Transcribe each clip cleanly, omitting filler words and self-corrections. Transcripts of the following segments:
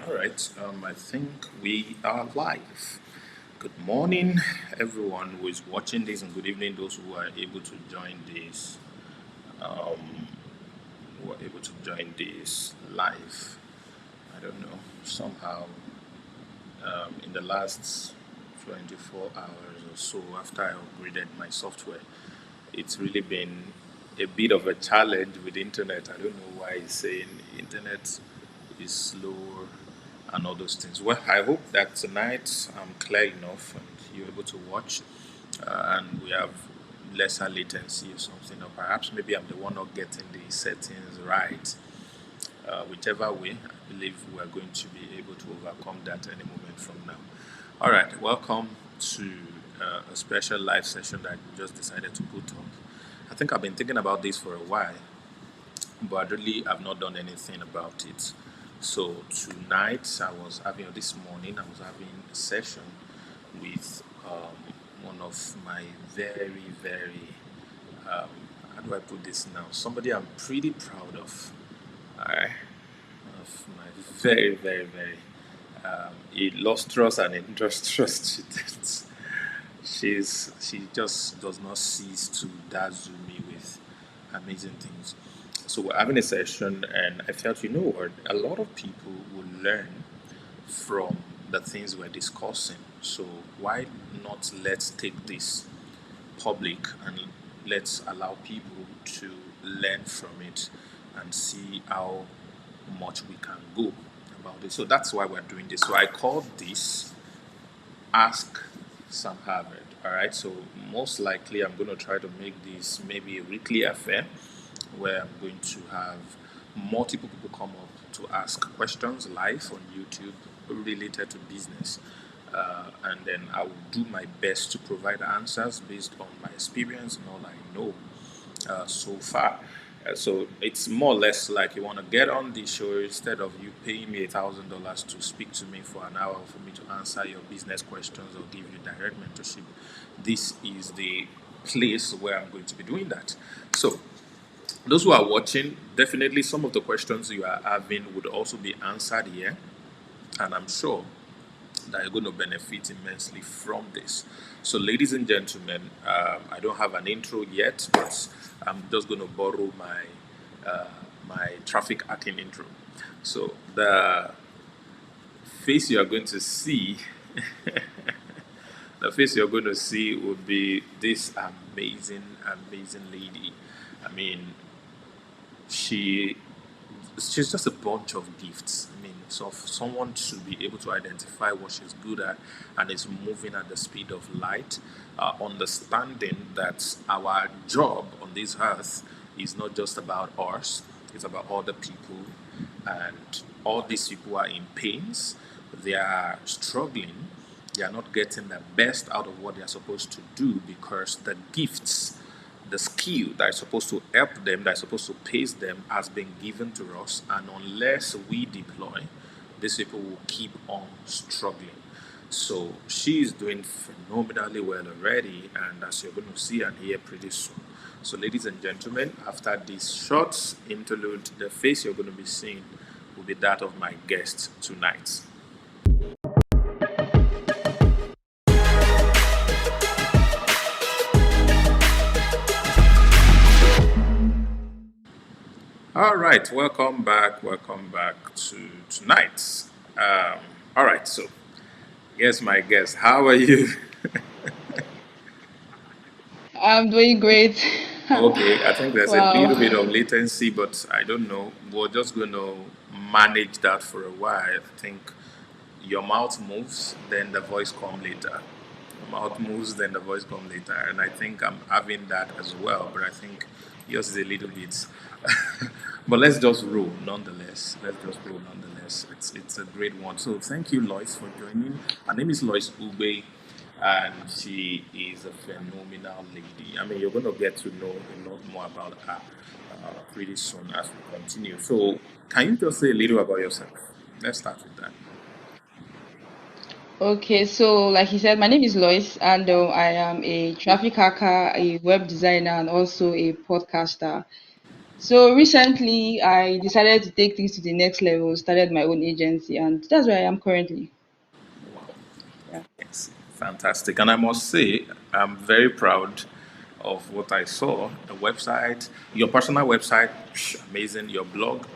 All right, I think we are live. Good morning, everyone who is watching this, and good evening, those who are able to join this, who are able to join this live. I don't know, somehow in the last 24 hours or so after I upgraded my software, it's really been a bit of a challenge with internet. I don't know why it's saying internet is slow and all those things. Well, I hope that tonight I'm clear enough and you're able to watch and we have lesser latency or something, or perhaps maybe I'm the one not getting the settings right. Whichever way, I believe we are going to be able to overcome that any moment from now. All right, welcome to a special live session that I just decided to put up. I think I've been thinking about this for a while, but really I've not done anything about it. So tonight I was having, or this morning I was having a session with one of my very, how do I put this now? Somebody I'm pretty proud of. Alright, of my very illustrious and industrious students. She just does not cease to dazzle me with amazing things. So we're having a session, and I felt, you know what, a lot of people will learn from the things we're discussing. So why not let's take this public and let's allow people to learn from it and see how much we can go about it. So that's why we're doing this. So I called this Ask Sam Harvard. All right. So most likely, I'm going to try to make this maybe a weekly affair where I'm going to have multiple people come up to ask questions live on YouTube related to business. And then I will do my best to provide answers based on my experience and all I know so far. So it's more or less like you want to get on the show instead of you paying me $1,000 to speak to me for an hour for me to answer your business questions or give you direct mentorship. This is the place where I'm going to be doing that. So those who are watching, definitely some of the questions you are having would also be answered here, and I'm sure that you're going to benefit immensely from this. So, ladies and gentlemen, I don't have an intro yet, but I'm just going to borrow my traffic hacking intro. So, the face you are going to see, the face you're going to see would be this amazing lady. I mean, she she's just a bunch of gifts. I mean, so for someone to be able to identify what she's good at and is moving at the speed of light, understanding that our job on this earth is not just about us, it's about other people, and all these people are in pains, they are struggling, they are not getting the best out of what they are supposed to do because the gifts, the skill that is supposed to help them, that is supposed to pace them, has been given to us. And unless we deploy, these people will keep on struggling. So she is doing phenomenally well already, and as you're going to see and hear pretty soon. So, ladies and gentlemen, after this short interlude, the face you're going to be seeing will be that of my guest tonight. All right, welcome back to tonight. Um, all right, so yes, my guest, how are you? I'm doing great. Okay, I think there's a Wow. little bit of latency, but I don't know. We're just going to manage that for a while. I think your mouth moves, then the voice comes later. Your mouth moves, then the voice comes later. And I think I'm having that as well, but I think yours is a little bit. But let's just roll nonetheless. Let's just roll nonetheless. It's a great one. So thank you, Lois, for joining. Her name is Lois Ube, and she is a phenomenal lady. I mean, you're going to get to know a lot more about her pretty soon as we continue. So, can you just say a little about yourself? Let's start with that. Okay, so like he said, my name is Lois, and I am a traffic hacker, a web designer, and also a podcaster. So recently, I decided to take things to the next level, started my own agency, and that's where I am currently. Wow. Yeah. Yes, fantastic. And I must say, I'm very proud of what I saw. The website, your personal website, amazing. Your blog,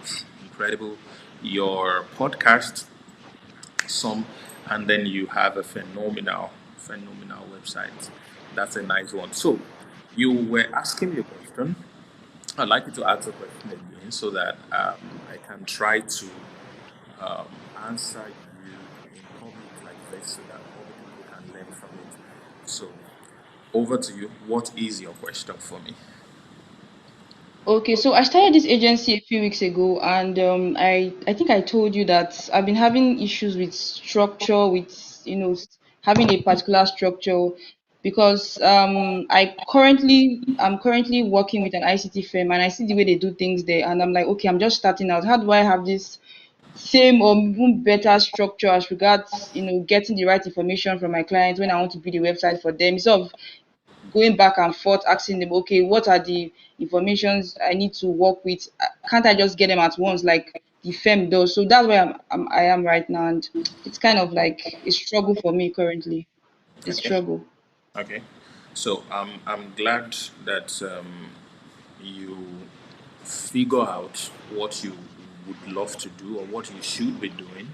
incredible. Your podcast, some, and then you have a phenomenal website. That's a nice one. So, you were asking me a question. I'd like you to ask the question again so that I can try to um, answer you in public like this so that other people can learn from it. So, over to you. What is your question for me? Okay, so I started this agency a few weeks ago, and I think I told you that I've been having issues with structure, with having a particular structure, because I'm currently working with an ICT firm, and I see the way they do things there, and I'm like, okay, I'm just starting out. How do I have this same or even better structure as regards getting the right information from my clients when I want to build a website for them, instead of going back and forth asking them, okay, what are the informations I need to work with? Can't I just get them at once like the firm does? So that's where I am right now, and it's kind of like a struggle for me currently. A Okay. struggle. Okay. So I'm glad that you figure out what you would love to do or what you should be doing,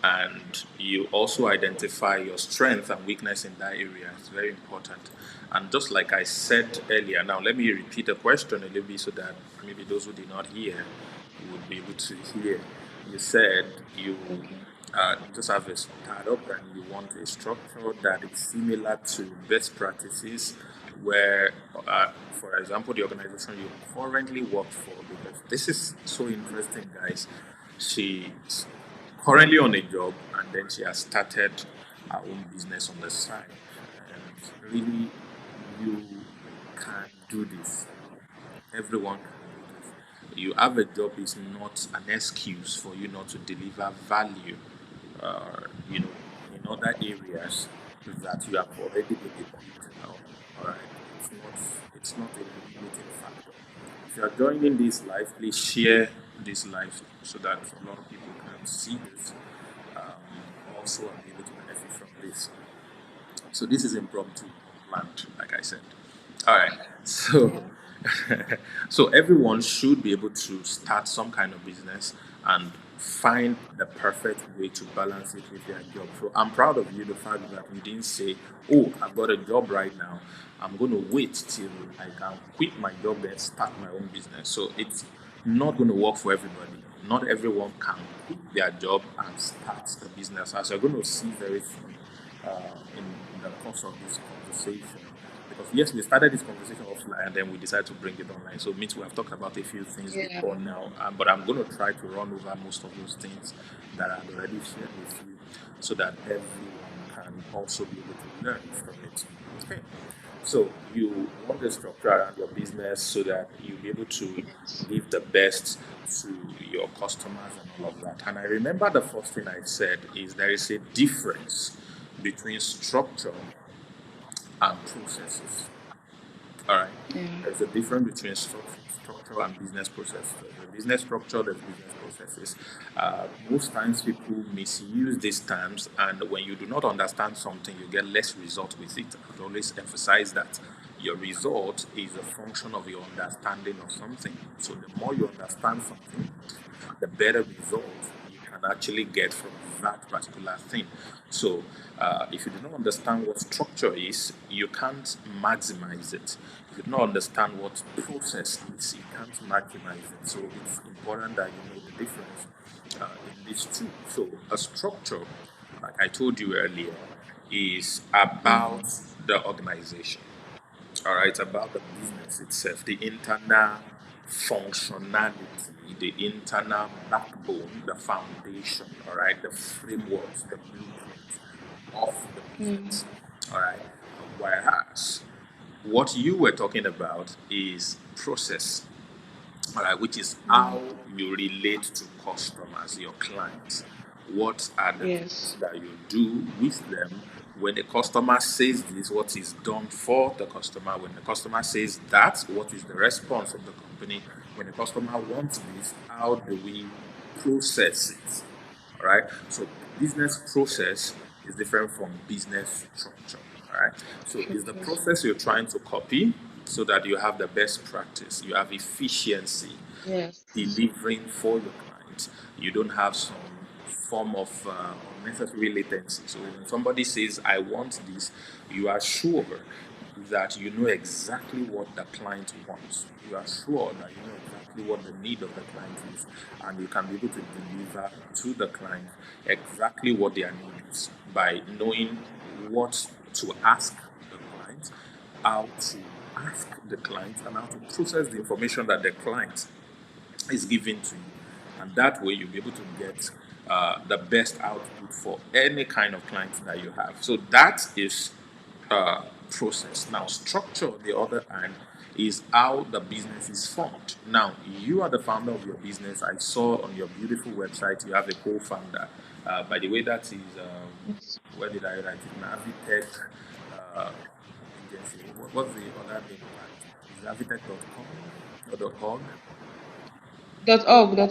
and you also identify your strength and weakness in that area. It's very important. And just like I said earlier, now let me repeat the question a little bit so that maybe those who did not hear would be able to hear. You said you Okay. just have a startup and you want a structure that is similar to best practices where, for example, the organization you currently work for, because this is so interesting, guys. She's currently on a job and then she has started her own business on the side. And really, you can do this. Everyone can do this. You have a job is not an excuse for you not to deliver value, you know, in other areas that you have already been equipped on. All right, it's not a limiting factor. If you are joining this live, please share this live so that a lot of people can see this also and be able to benefit from this. So this is impromptu, unplanned, like I said. All right. So, Yeah. so everyone should be able to start some kind of business and find the perfect way to balance it with their job. So I'm proud of you, the fact that you didn't say, "Oh, I've got a job right now. I'm going to wait till I can quit my job then start my own business." So it's not going to work for everybody. Not everyone can quit their job and start a business, as you're going to see very soon in the course of this conversation. Because yes, we started this conversation offline and then we decided to bring it online. So means we have talked about a few things Yeah. before now, but I'm going to try to run over most of those things that I've already shared with you, so that everyone can also be able to learn from it. Okay. So you want the structure around your business so that you'll be able to Yes. give the best to your customers and all of that. And I remember the first thing I said is there is a difference between structure and processes. All right. Yeah. There's a difference between structure and business process. There's a business structure, there's business processes. Most times people misuse these terms, and when you do not understand something, you get less result with it. I always emphasize that your result is a function of your understanding of something. So the more you understand something, the better result you can actually get from that particular thing. So, if you do not understand what structure is, you can't maximize it. If you do not understand what process is, you can't maximize it. So, it's important that you know the difference in these two. So, a structure, like I told you earlier, is about Mm. the organization. All right, about the business itself, the internal functionality, the internal backbone, the foundation, all right, the frameworks, the blueprint of the Mm. business. All right. Whereas what you were talking about is process, all right, which is Mm. how you relate to customers, your clients. What are the things Yes. that you do with them? When the customer says this, what is done for the customer? When the customer says that, what is the response of the company? when a customer wants this, how do we process it? All right. So business process is different from business structure. All right. So it's the Structures. process you're trying to copy so that you have the best practice, you have efficiency Yes. delivering for your clients. You don't have some form of unnecessary latency. So when somebody says, I want this, you are sure that you know exactly what the client wants. You are sure that you know exactly what the need of the client is, and you can be able to deliver to the client exactly what their need is by knowing what to ask the client, how to ask the client, and how to process the information that the client is given to you. And that way, you'll be able to get the best output for any kind of client that you have. So that is process. Now, structure, on the other hand, is how the business is formed. Now, you are the founder of your business. I saw on your beautiful website you have a co-founder. By the way, that is Yes. where did I write it? Navitech uh, agency. What's the other name of that? Is it avitech.com or .org?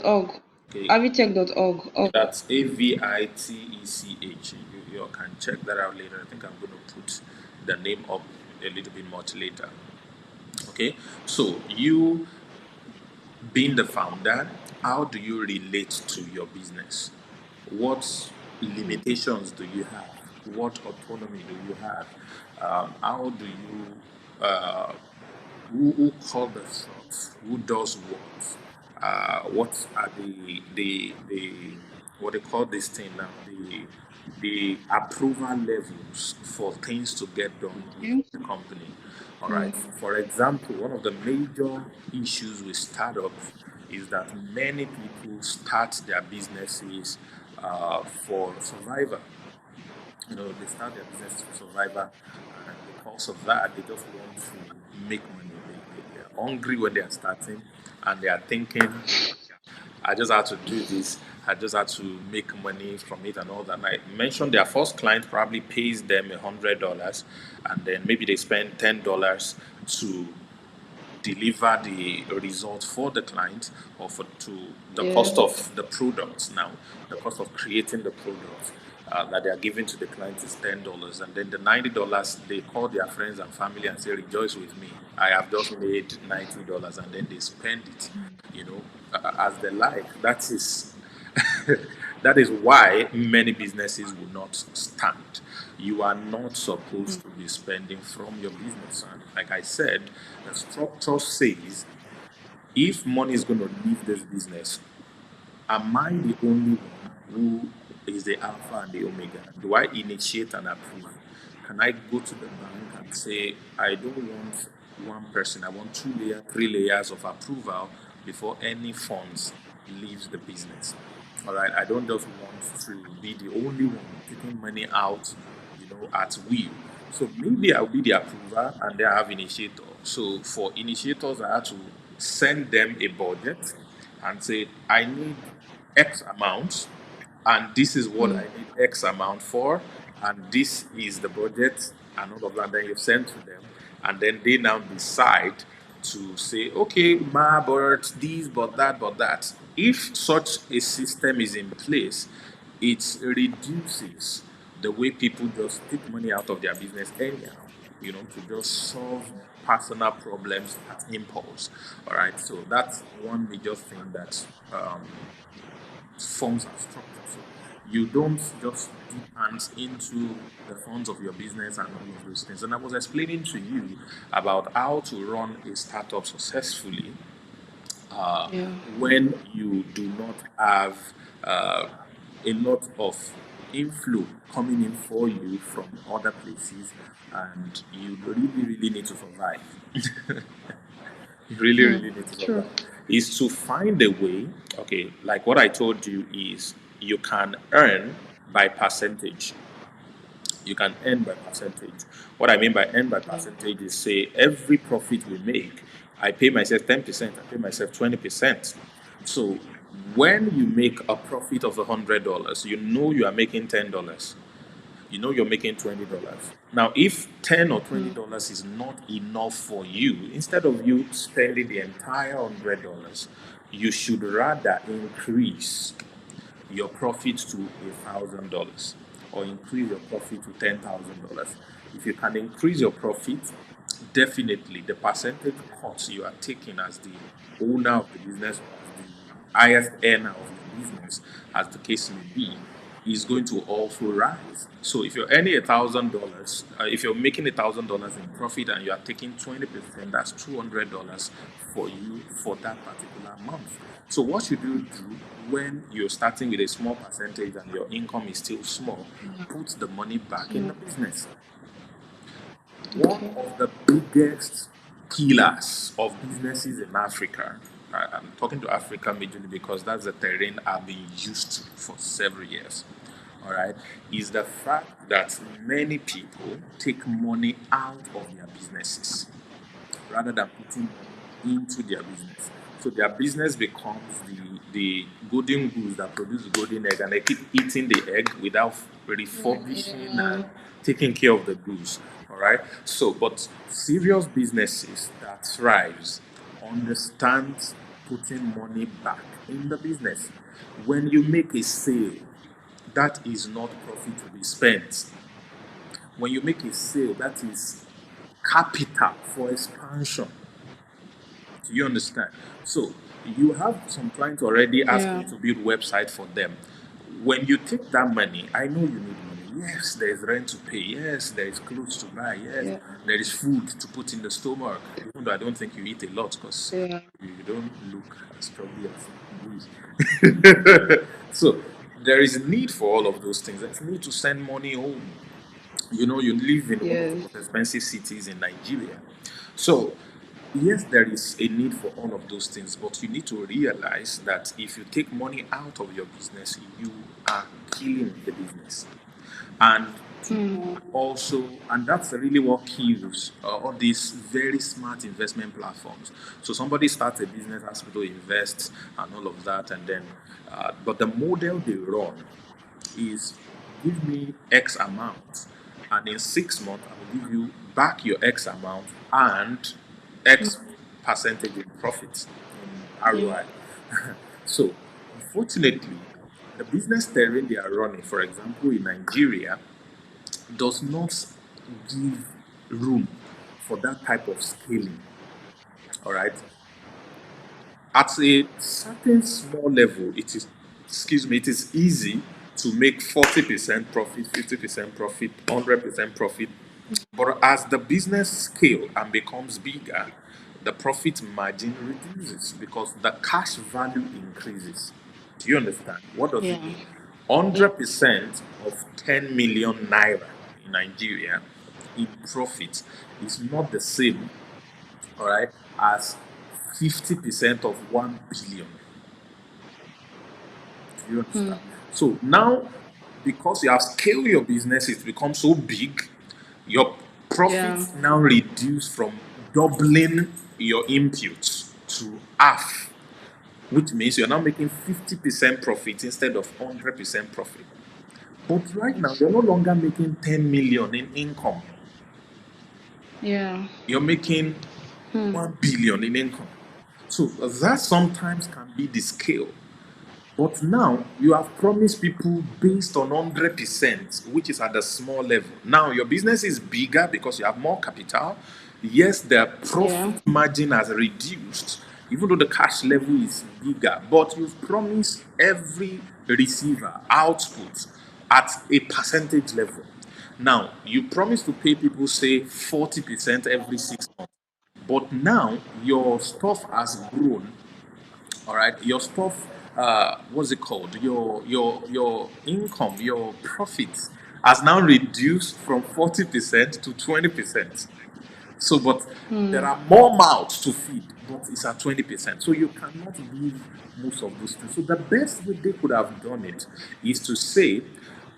.org. Okay, Avitech.org. okay, Org. that's Avitech. You can check that out later. I think I'm going to put the name up a little bit much later. Okay, so you being the founder, how do you relate to your business? What Hmm. limitations do you have? What autonomy do you have? How do you who call the shots? Who does what? What are the what they call this thing now? The approval levels for things to get done within Okay. the company. All Hmm. right. For example, one of the major issues with startups is that many people start their businesses for survival. You know, they start their businesses for survival, and because of that, they just want to make money. They are hungry when they are starting, and they are thinking, I just had to do this. I just had to make money from it and all that. And I mentioned their first client probably pays them $100, and then maybe they spend $10 to deliver the result for the client or for to the Yeah. cost of the products now, the cost of creating the products that they are giving to the client is $10, and then the $90 they call their friends and family and say, "Rejoice with me! I have just made $90," and then they spend it, you know, as they like. That is that is why many businesses will not stand. You are not supposed to be spending from your business. And like I said, the structure says if money is going to leave this business, am I the only one who is the alpha and the omega? Do I initiate and approve? Can I go to the bank and say, I don't want one person, I want two layers, three layers of approval before any funds leaves the business? All right, I don't just want to be the only one taking money out, at will. So maybe I'll be the approver and they have initiator. So for initiators, I have to send them a budget and say, I need X amount, and this is what Hmm. I need X amount for, and this is the budget, and all of that. Then you send to them, and then they now decide to say, okay, ma, but this, but that, but that. If such a system is in place, it reduces the way people just take money out of their business anyhow, to just solve personal problems at impulse. All right, so that's one major thing that forms our structure. So you don't just dip hands into the funds of your business and all of those things. And I was explaining to you about how to run a startup successfully Yeah. when you do not have uh, a lot of inflow coming in for you from other places, and you really, really need to survive. You really, Hmm. really need to True. survive. Is to find a way, okay, like what I told you, is you can earn by percentage. You can earn by percentage. What I mean by earn by Yeah. percentage is, say every profit we make, I pay myself 10%, I pay myself 20%. So when you make a profit of $100, you know you are making $10. You know you're making $20. Now, if 10 or $20 is not enough for you, instead of you spending the entire $100, you should rather increase your profit to $1,000 or increase your profit to $10,000. If you can increase your profit, definitely the percentage cut you are taking as the owner of the business or as the highest earner of the business, as the case may be, is going to also rise. So if you're earning $1,000, if you're making $1,000 in profit and you are taking 20%, that's $200 for you for that particular month. So what should you do when you're starting with a small percentage and your income is still small? Put the money back in the business. One Okay. of the biggest killers of businesses in Africa, I'm talking to Africa majorly because that's the terrain I've been used to for several years, all right, is the fact that many people take money out of their businesses rather than putting money into their business. So their business becomes the golden goose that produce the golden egg, and they keep eating the egg without refurbishing Yeah. and taking care of the goose. All right. So, but serious businesses that thrives understand putting money back in the business. When you make a sale, that is not profit to be spent. When you make a sale, that is capital for expansion. Do you understand? So you have some clients already asking Yeah. you to build website for them. When you take that money, I know you need money. Yes, there is rent to pay. Yes, there is clothes to buy. Yes, Yeah. there is food to put in the stomach. Even though I don't think you eat a lot because Yeah. you don't look as chubby as we. So there is a need for all of those things. There's a need to send money home. You know, you live in one of the Yes. most expensive cities in Nigeria. So, yes, there is a need for all of those things, but you need to realize that if you take money out of your business, you are killing the business. And people also, and that's really what kills all these very smart investment platforms. So somebody starts a business, has to invest and all of that, and then, but the model they run is give me X amount, and in 6 months, I will give you back your X amount and X percentage in profits in Yeah. ROI. So, unfortunately, the business terrain they are running, for example, in Nigeria, does not give room for that type of scaling. All right. At a certain small level, it is, excuse me, it is easy to make 40% profit, 50% profit, 100% profit. But as the business scale and becomes bigger, the profit margin reduces because the cash value increases. Do you understand? What does it Yeah. mean? Yeah. 100% of 10 million naira in Nigeria in profit is not the same, all right, as 50% of 1 billion. Do you understand? So now, because you have scaled your business, it's become so big, your Yeah. profits now reduce from doubling your inputs to half, which means you're now making 50% profit instead of 100% profit. But right now, you're no longer making 10 million in income. Yeah. You're making 1 billion in income. So that sometimes can be the scale. But now you have promised people based on 100%, which is at the small level. Now your business is bigger because you have more capital. Yes, the Yeah. profit margin has reduced, even though the cash level is bigger. But you've promised every receiver output at a percentage level. Now you promise to pay people, say, 40% every 6 months. But now your stuff has grown, all right, your stuff, what's it called, your income, your profits has now reduced from 40% to 20%. So, but there are more mouths to feed, but it's at 20%. So you cannot give most of those things. So the best way they could have done it is to say,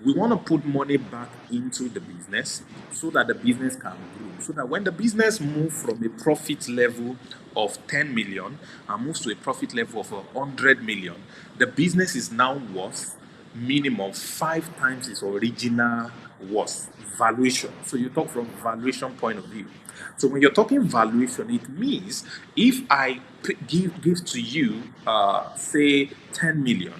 we want to put money back into the business so that the business can grow. So that when the business moves from a profit level of 10 million and moves to a profit level of 100 million, the business is now worth minimum 5 times its original worth valuation. So you talk from valuation point of view. So when you're talking valuation, it means if I give to you, say 10 million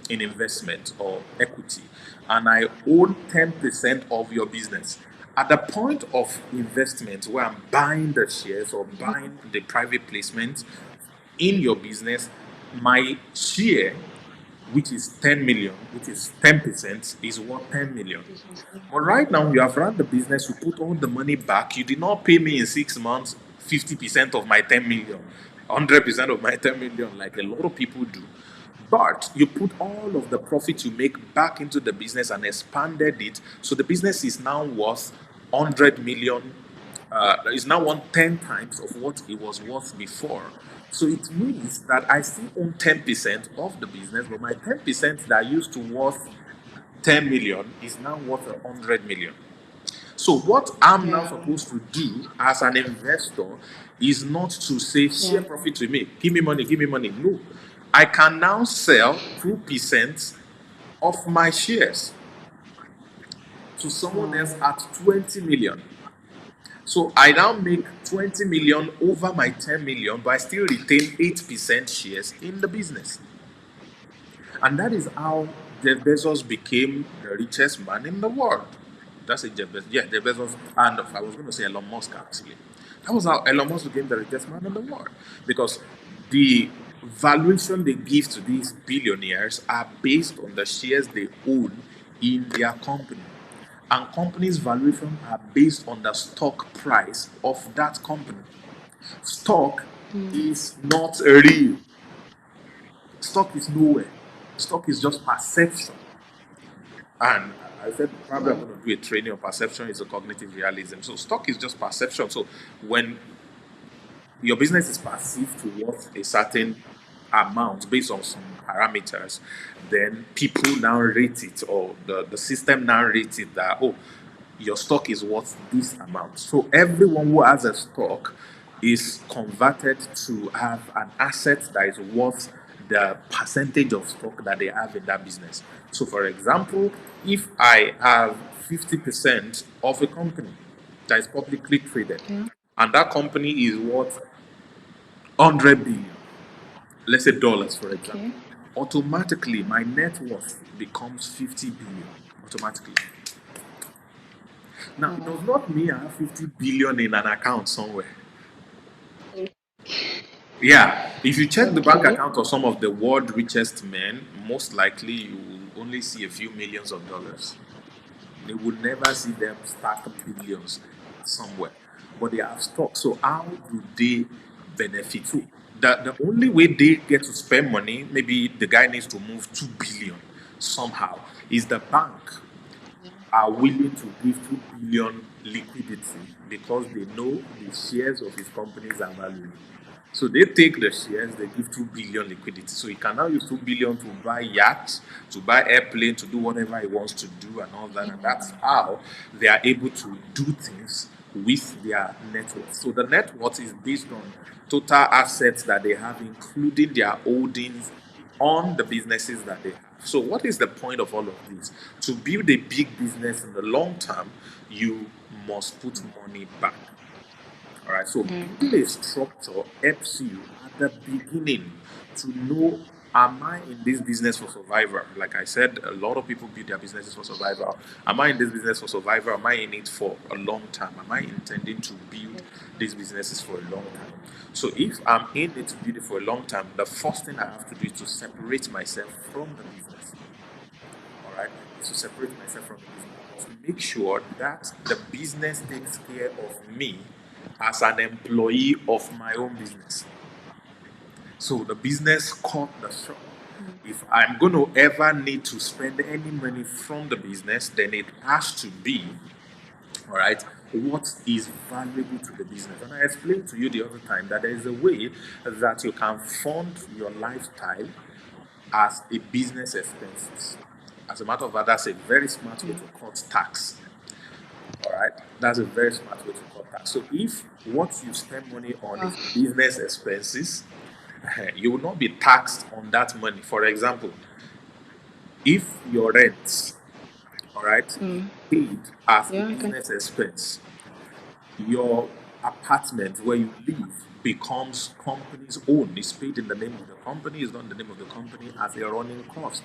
in investment or equity, and I own 10% of your business. At the point of investment where I'm buying the shares or buying the private placement in your business, my share, which is 10 million, which is 10%, is worth 10 million. Business. But right now, you have run the business, you put all the money back. You did not pay me in 6 months 50% of my 10 million, 100% of my 10 million, like a lot of people do. But you put all of the profit you make back into the business and expanded it. So the business is now worth 100 million, is now worth 10 times of what it was worth before. So it means that I still own 10% of the business, but my 10% that used to worth 10 million is now worth 100 million. So what I'm now Yeah. supposed to do as an investor is not to say share Yeah. profit with me, give me money, give me money. No, I can now sell 2% of my shares to someone else Wow. at 20 million. So I now make 20 million over my 10 million, but I still retain 8% shares in the business. And that is how Jeff Bezos became the richest man in the world. That's a Jeff Bezos. Yeah, Jeff Bezos. And I was going to say Elon Musk, actually. That was how Elon Musk became the richest man in the world. Because the valuation they give to these billionaires are based on the shares they own in their company. And companies' valuation are based on the stock price of that company. Stock is not real. Stock is nowhere. Stock is just perception. And I said probably I'm Wow. going to do a training on perception is a cognitive realism. So stock is just perception. So when your business is perceived to worth a certain amount based on some parameters, then people now rate it, or the system now rates it that, oh, your stock is worth this amount. So everyone who has a stock is converted to have an asset that is worth the percentage of stock that they have in that business. So, for example, if I have 50% of a company that is publicly traded, Yeah. and that company is worth 100 billion, let's say dollars, for example, Okay. automatically my net worth becomes 50 billion. Automatically. Now, it Wow. does not mean I have 50 billion in an account somewhere. Yeah, if you check the bank Okay. account of some of the world richest men, most likely you will only see a few millions of dollars. They would never see them stack billions somewhere, but they have stock. So how do they benefit? So the only way they get to spend money, maybe the guy needs to move 2 billion somehow, is the bank are willing to give 2 billion liquidity because they know the shares of his companies are valuable. So they take the shares, they give 2 billion liquidity. So he can now use 2 billion to buy yachts, to buy airplane, to do whatever he wants to do and all that. And that's how they are able to do things with their net worth. So the net worth is based on total assets that they have, including their holdings on the businesses that they have. So, what is the point of all of this? To build a big business in the long term, you must put money back. All right. So, building a structure helps you at the beginning to know, am I in this business for survival? Like I said, a lot of people build their businesses for survival. Am I in this business for survival? Am I in it for a long time? Am I intending to build these businesses for a long time? So, if I'm in it to build it for a long time, the first thing I have to do is to separate myself from the business. All right, is to separate myself from the business. I must make sure that the business takes care of me as an employee of my own business. So the business cut the shop. If I'm going to ever need to spend any money from the business, then it has to be, all right, what is valuable to the business. And I explained to you the other time that there is a way that you can fund your lifestyle as a business expenses. As a matter of fact, that's a very smart way to cut tax. All right, that's a very smart way to cut tax. So if what you spend money on Wow. is business expenses, you will not be taxed on that money. For example, If your rent, all right, is paid as a Yeah, okay. business expense, your apartment where you live becomes company's own. It's paid in the name of the company, it's not in the name of the company as a running cost.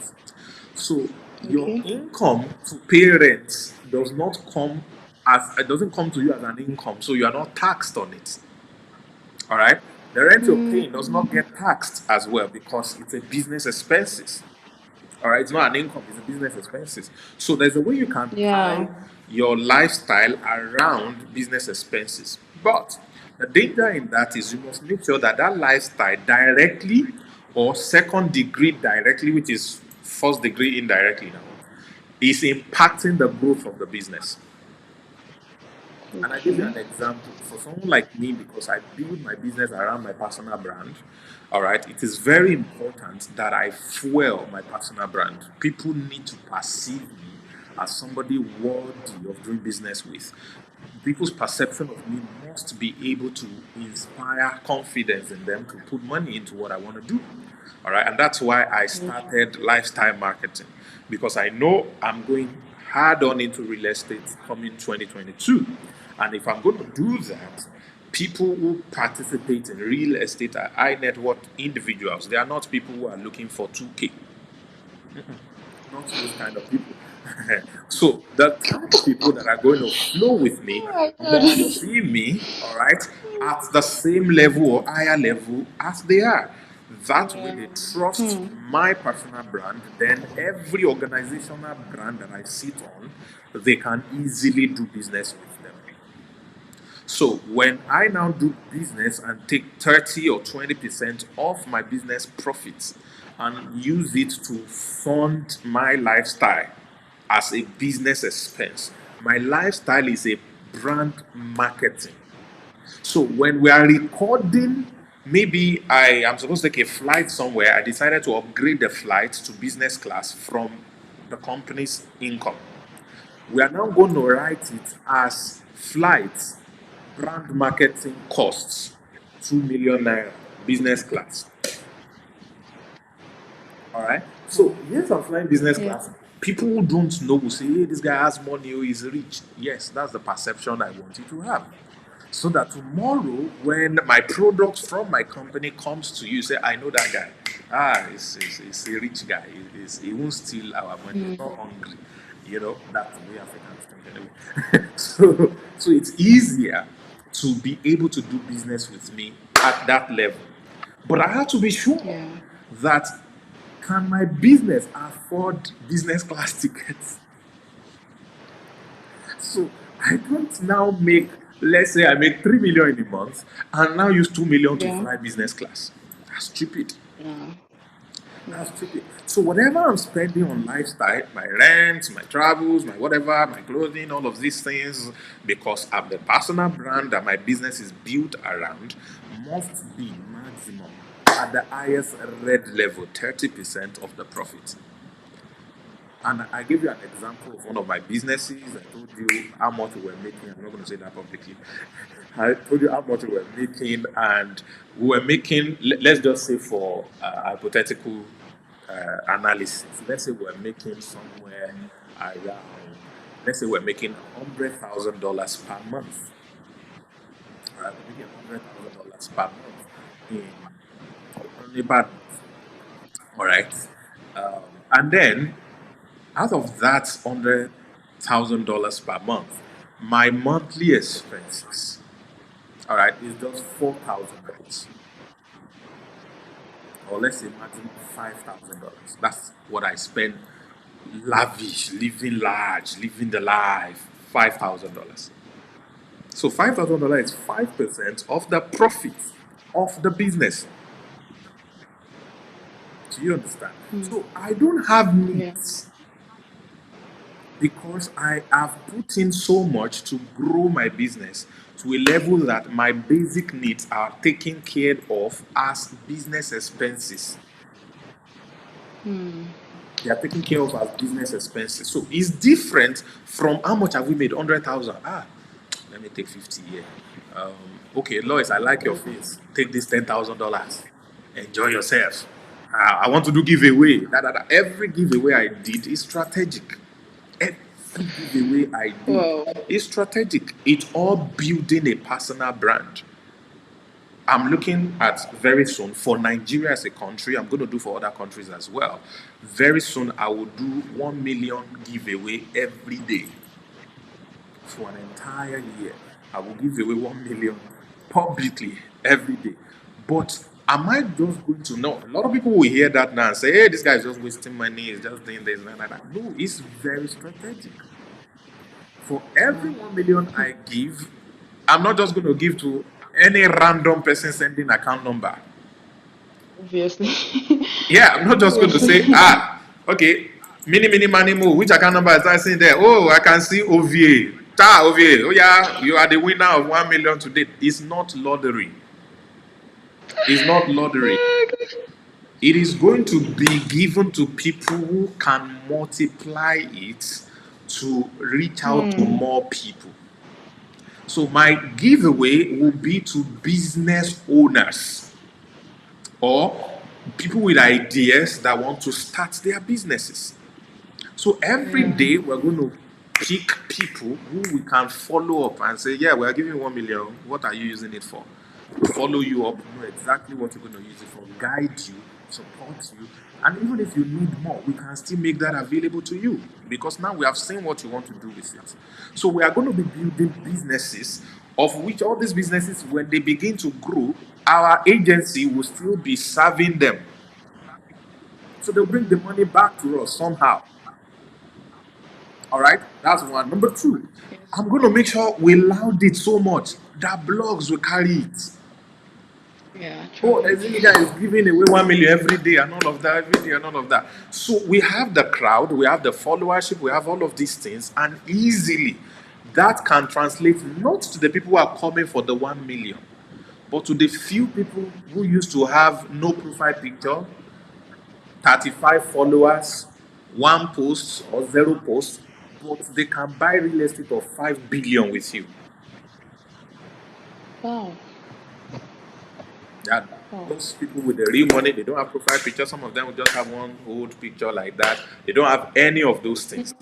So your Okay. income to pay rent does not come as it doesn't come to you as an income, so you are not taxed on it. All right. The rent you're paying does not get taxed as well because it's a business expenses. All right, it's not an income, it's a business expenses. So there's a way you can Yeah. time your lifestyle around business expenses. But the danger in that is you must make sure that that lifestyle directly or second degree directly, which is first degree indirectly now, is impacting the growth of the business. And I give you Okay. an example. For someone like me, because I build my business around my personal brand, all right, it is very important that I fuel my personal brand. People need to perceive me as somebody worthy of doing business with. People's perception of me must be able to inspire confidence in them to put money into what I want to do. All right. And that's why I started lifestyle marketing because I know I'm going hard on into real estate coming 2022. And if I'm going to do that, people who participate in real estate are high net worth individuals. They are not people who are looking for 2K, not those kind of people. So the type of people that are going to flow with me Oh my must god. see me, all right, at the same level or higher level as they are. That way they trust my personal brand, then every organizational brand that I sit on, they can easily do business with them. So when I now do business and take 30 or 20% of my business profits and use it to fund my lifestyle as a business expense, my lifestyle is a brand marketing. So when we are recording, maybe I am supposed to take a flight somewhere, I decided to upgrade the flight to business class from the company's income. We are now going to write it as flights brand marketing costs 2 million naira business class. All right. So yes, I'm flying business Yeah. class. People who don't know will say, "Hey, this guy has money or he's rich." Yes, that's the perception I want you to have. So that tomorrow, when my product from my company comes to you, say, "I know that guy. Ah, he's a rich guy. He won't steal our money. He's not hungry." You know, that's the way Africans think anyway. So it's easier to be able to do business with me at that level. But I have to be sure Yeah. that can my business afford business class tickets? So I don't now make, let's say I make 3 million in a month and now use 2 million to Yeah. fly business class. That's stupid. Yeah. Yeah. That's stupid. So whatever I'm spending on lifestyle, my rent, my travels, my whatever, my clothing, all of these things, because I'm the personal brand that my business is built around, must be maximum at the highest red level, 30% of the profit. And I gave you an example of one of my businesses. I told you how much we were making. I'm not going to say that publicly. I told you how much we were making, and we were making, let's just say for hypothetical analysis, let's say we're making somewhere around, let's say we're making $100,000 per month. All right, we're making $100,000 per month in only bad month. All right. And then out of that $100,000 per month, my monthly expenses, all right, is just $4,000, or let's say maximum $5,000. That's what I spend lavish, living large, living the life. $5,000. So $5,000 is 5% of the profit of the business. Do you understand? So I don't have Yeah. needs because I have put in so much to grow my business to a level that my basic needs are taken care of as business expenses. They are taken care of as business expenses. So it's different from how much have we made? 100,000. Ah, let me take 50 here. Okay, Lois, I like your face. Take this $10,000. Enjoy yourself. I want to do giveaway. Every giveaway I did is strategic. Every giveaway I do Wow. is strategic. It's all building a personal brand. I'm looking at very soon for Nigeria as a country. I'm going to do for other countries as well. Very soon, I will do 1 million giveaway every day for an entire year. I will give away 1 million publicly every day. But am I just going to know? A lot of people will hear that now and say, hey, this guy is just wasting money, he's just doing this and that. No, it's very strategic. For every Wow. 1 million I give, I'm not just going to give to any random person sending account number. Obviously. Yeah, I'm not just going to say, Obviously. okay, mini, money move. Which account number is that saying there? Oh, I can see OVA. OVA. Oh, yeah, you are the winner of 1 million today. It's not lottery. It's not lottery. It is going to be given to people who can multiply it to reach out to Hmm. more people. So, my giveaway will be to business owners or people with ideas that want to start their businesses. So every Yeah. day we're going to pick people who we can follow up and say, yeah, we're giving you 1 million. What are you using it for? Follow you up, know exactly what you're going to use it for, guide you, support you. And even if you need more, we can still make that available to you because now we have seen what you want to do with it. So we are going to be building businesses of which all these businesses, when they begin to grow, our agency will still be serving them. So they'll bring the money back to us somehow. All right, that's one. Number two, Yes. I'm going to make sure we loud it so much that blogs will carry it. Yeah, Oh, actually. this guy is giving away 1 million every day and all of that, every day and all of that. So we have the crowd, we have the followership, we have all of these things, and easily that can translate not to the people who are coming for the 1 million, but to the few people who used to have no profile picture, 35 followers, one post or zero posts, but they can buy real estate of 5 billion with you. Wow. That Wow. those people with the real money, they don't have profile picture. Some of them will just have one old picture like that. They don't have any of those things.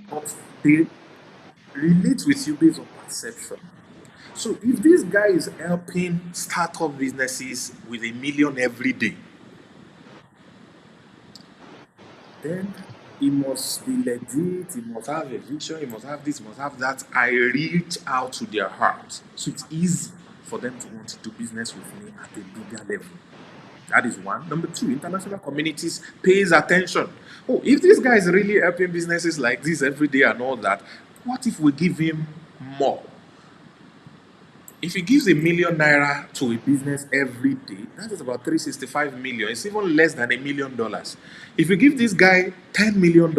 But they relate with you based on perception. So if this guy is helping startup businesses with 1 million every day, then he must be legit, he must have a vision, he must have this, he must have that. I reach out to their heart. So it's easy for them to want to do business with me at a bigger level. That is one. Number two, international communities pays attention. Oh, if this guy is really helping businesses like this every day and all that, what if we give him more? If he gives 1 million naira to a business every day, that is about 365 million. It's even less than $1 million. If you give this guy $10 million,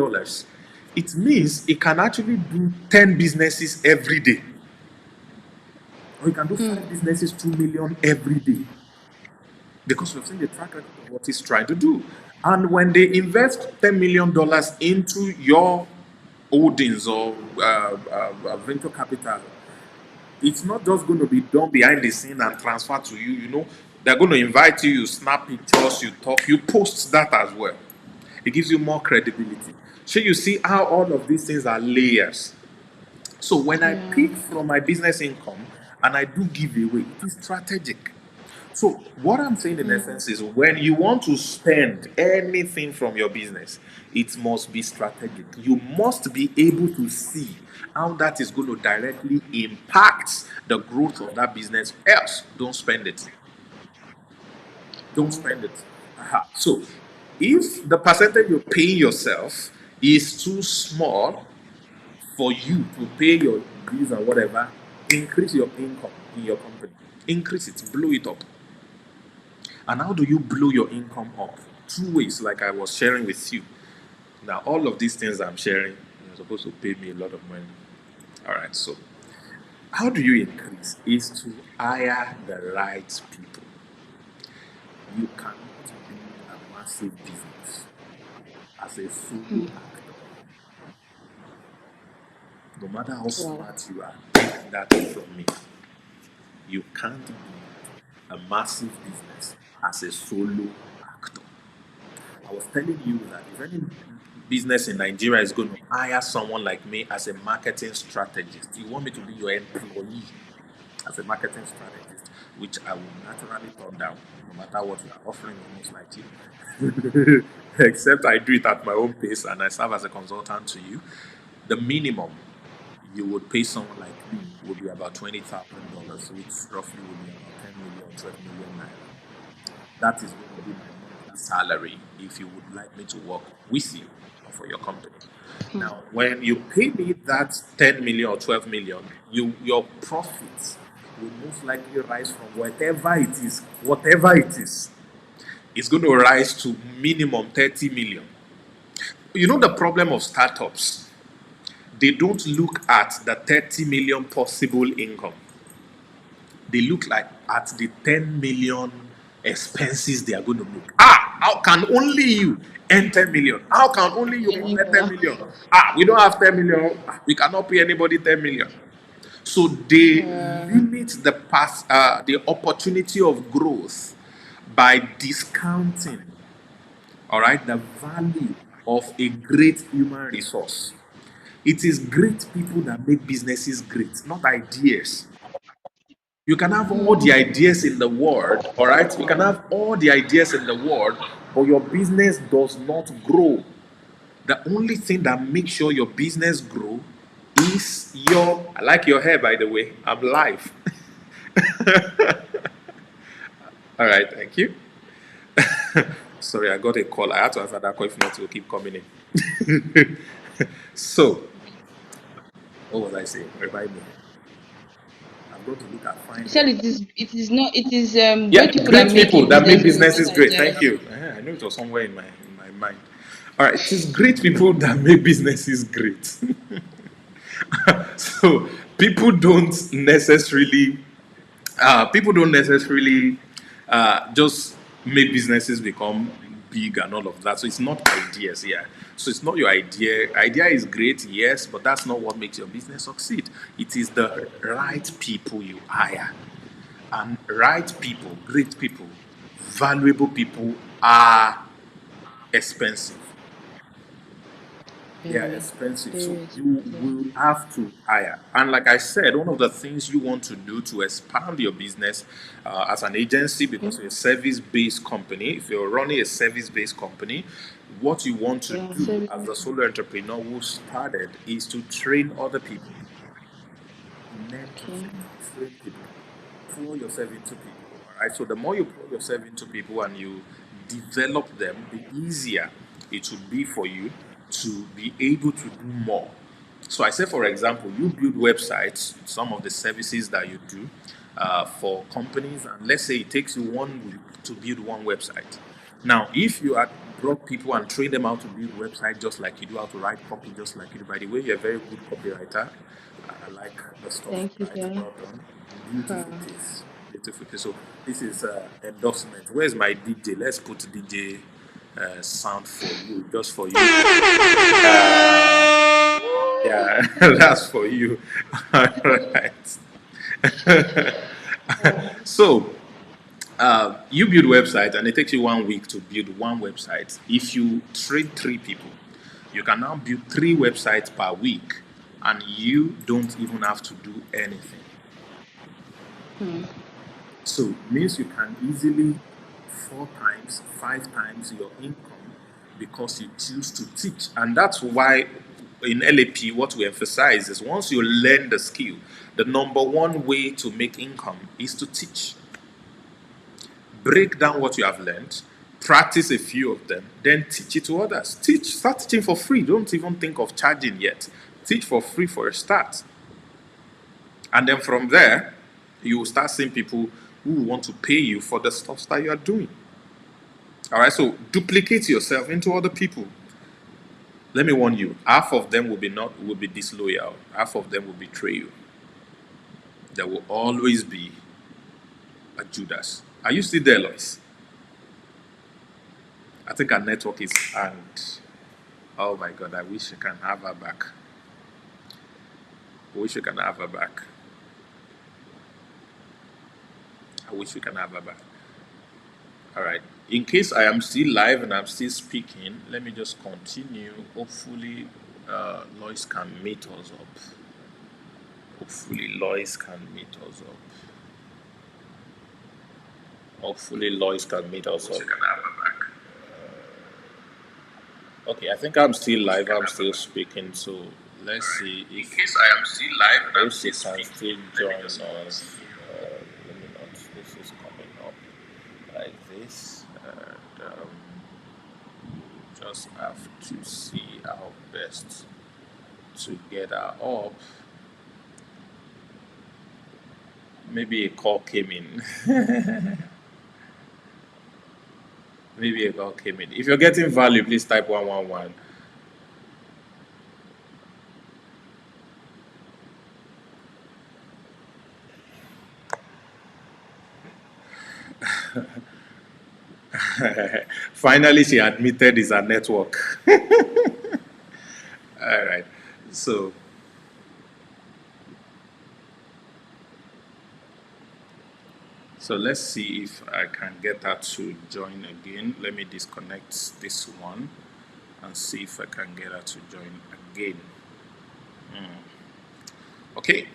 it means he can actually do 10 businesses every day. Or he can do Hmm. 5 businesses, 2 million every day. Because we've seen the track record of what he's trying to do. And when they invest $10 million into your holdings or venture capital, it's not just going to be done behind the scene and transferred to you. They're going to invite you, you snap pictures, you talk, you post that as well. It gives you more credibility. So you see how all of these things are layers. So when I Yeah. pick from my business income and I do give away, it is strategic. So, what I'm saying in Hmm. essence is when you want to spend anything from your business, it must be strategic. You must be able to see how that is going to directly impact the growth of that business. Else, don't spend it. Don't Wow. spend it. Aha. So, if the percentage you're paying yourself is too small for you to pay your bills and whatever, increase your income in your company. Increase it, blow it up. And how do you blow your income up? Two ways, like I was sharing with you. Now, all of these things I'm sharing, you're supposed to pay me a lot of money. All right, so how do you increase? Is to hire the right people. You cannot build a massive business as a solo actor. No matter how Wow. smart you are, take that from me. You can't build a massive business as a solo actor. I was telling you that if any business in Nigeria is going to hire someone like me as a marketing strategist, you want me to be your employee as a marketing strategist, which I will naturally turn down, no matter what you are offering me, most likely. Except I do it at my own pace and I serve as a consultant to you. The minimum you would pay someone like me would be about $20,000, which roughly would be about 10 million, 12 million naira. That is going to be my monthly salary if you would like me to work with you or for your company. Now, when you pay me that 10 million or 12 million, your profits will most likely rise from whatever it is, it's going to rise to minimum 30 million. You know the problem of startups? They don't look at the 30 million possible income. They look like at the 10 million expenses they are going to make. How can only you earn 10 million? How can only you collect 10 Anymore. million? We don't have 10 million. We cannot pay anybody 10 million. So they limit the opportunity of growth by discounting, all right, the value of a great human resource. It is great people that make businesses great, not ideas. You can have all the ideas in the world, all right? You can have all the ideas in the world, but your business does not grow. The only thing that makes sure your business grow is I like your hair, by the way. I'm live. All right, thank you. Sorry, I got a call. I had to answer that call if not, it will keep coming in. So, what was I saying? Remind me. I'm going to look at You fine said hair. it is Yeah, great people that great make a people that make business great, businesses not great. ideas. Thank you. I knew it was somewhere in my mind. All right, it is great people that make businesses great. So people don't necessarily just make businesses become big and all of that. So it's not ideas, yeah. So it's not your idea. Idea is great, yes, but that's not what makes your business succeed. It is the right people you hire. And right people, great people, valuable people are expensive. They are Very, expensive. So very you expensive. will have to hire. And like I said, one of the things you want to do to expand your business as an agency, because you're a service based company, if you're running a service based company, what you want to Yeah, do as service. a solo entrepreneur who started is to train other people. Okay. Mentorship, train people, pour yourself into people. All right. So the more you pour yourself into people and you develop them, the easier it will be for you to be able to do more. So I say, for example, you build websites, some of the services that you do for companies, and let's say it takes you 1 week to build one website. Now, if you had brought people and trained them how to build website just like you do how to write copy, just like you do, by the way, you're a very good copywriter. I like the stuff Thank you you, write. sir. Well done. Beautiful Uh, piece. Beautiful piece. So this is endorsement. Where's my DJ? Let's put DJ sound for you, just for you. Yeah, that's for you. All right. So you build website and it takes you 1 week to build one website. If you train 3 people, you can now build 3 websites per week and you don't even have to do anything. So it means you can easily 4 times, 5 times your income because you choose to teach. And that's why in LAP, what we emphasize is once you learn the skill, the number one way to make income is to teach. Break down what you have learned, practice a few of them, then teach it to others. Start teaching for free. Don't even think of charging yet. Teach for free for a start. And then from there, you will start seeing people who will want to pay you for the stuff that you are doing. All right, so duplicate yourself into other people. Let me warn you, half of them will be disloyal, half of them will betray you. There will always be a Judas. Are you still there, Lois? I think our network is and oh my god, I wish I can have her back. I wish we can have her back. I wish we can have her back. All right. In case I am still live and I'm still speaking, let me just continue. Hopefully, Lois can meet us up. Hopefully, Lois can meet us up. Hopefully, Lois can meet us up. Okay, I think I'm still live. I'm still speaking. So let's see if in case I am still live, I'm still can still join us. Let me not. This is coming up like this, and just have to see how best to get her up. Maybe a call came in. Maybe a call came in. If you're getting value, please type 111. Finally, she admitted it's a network. All right. So, so let's see if I can get her to join again. Let me disconnect this one and see if I can get her to join again. Okay.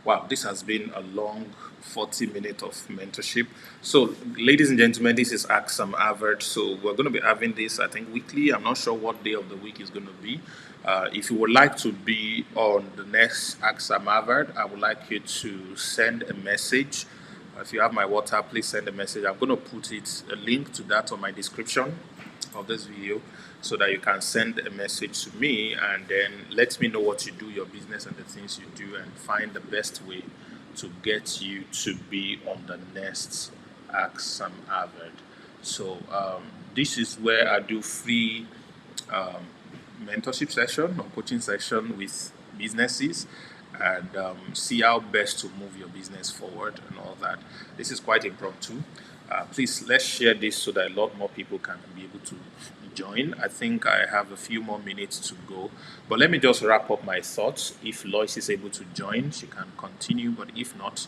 Wow, this has been a long 40 minutes of mentorship. So, ladies and gentlemen, this is Axam Average. So, we're going to be having this, I think, weekly. I'm not sure what day of the week is going to be. If you would like to be on the next Axam Average, I would like you to send a message. If you have my WhatsApp, please send a message. I'm going to put a link to that on my description of this video so that you can send a message to me and then let me know what you do, your business and the things you do, and find the best way to get you to be on the next Ask Sam Harvard. So this is where I do free um, mentorship session or coaching session with businesses and see how best to move your business forward and all that. This is quite impromptu. Please let's share this so that a lot more people can be able to join. I think I have a few more minutes to go, but let me just wrap up my thoughts. If Lois is able to join, she can continue, but if not,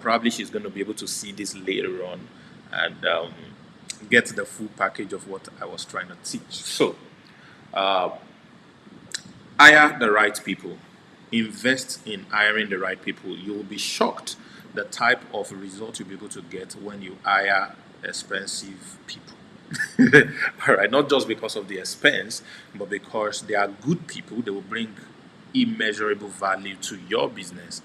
probably she's going to be able to see this later on and get the full package of what I was trying to teach. So, hire the right people. Invest in hiring the right people. You will be shocked the type of result you'll be able to get when you hire expensive people. All right, not just because of the expense, but because they are good people. They will bring immeasurable value to your business,